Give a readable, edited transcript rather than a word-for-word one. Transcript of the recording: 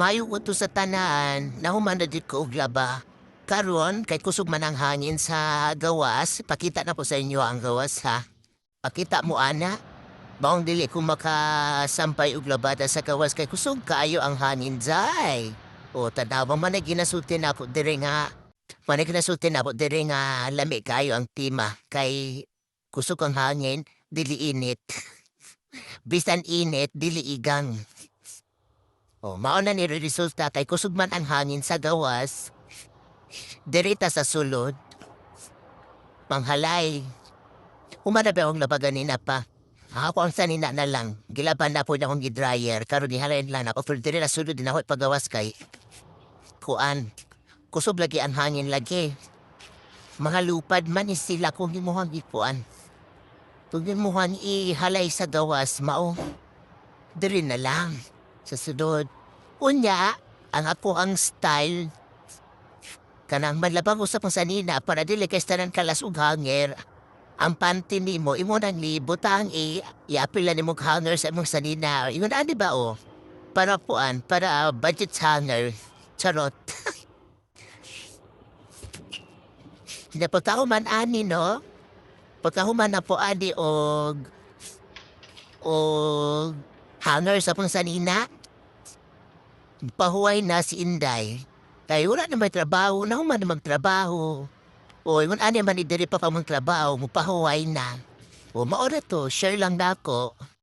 Maayo ko to sa tanan, nahuman na dit ko og laba. Karon kay kusog man ang hangin sa gawas, pakita na po sa inyo ang gawas ha. Pakita mo ana, baong dili ko makasampay og labada sa gawas kay kusog kaayo ang hangin jay. O tanawa man na ginasuti na po dire nga. Man ginasuti na po dire nga lami kayo ang tima kay kusog ang hangin, dili init. Bisan init, dili igang. O, mao na nire-resulta kay kusog man ang hangin sa gawas, dirita sa sulod, manghalay. Humana ba akong labagan pa? Ako ang sanina na lang, gilaban na po na akong gidryer, karon gihalayan lang ako, pero diri na sulod din ako pagawas kay, kuan, kusog lagi ang hangin lagi. Mga lupad man is sila kung himuhang ikuan. Kung himuhang ihalay sa gawas, mao, diri na lang. Sa sunod. Unya, ang ako ang style. Kanang manlabang usap ang sanina para dili kay tanan kalas ug hanger. Ang panty nimo imo nang libutang i-apila nimo hanger sa imong sanina. Ingon ani ba o? Para puan, para budget hanger. Charot. Napagkahuman man ani no? Pagkahuman na po ani og hanger sa pong sanina. Pahuway na si Inday. Kaya wala na may trabaho, na human na magtrabaho. O, yun ani man idiri pa ka mong trabaho, mupahuway na. O, maora to, share lang na ako.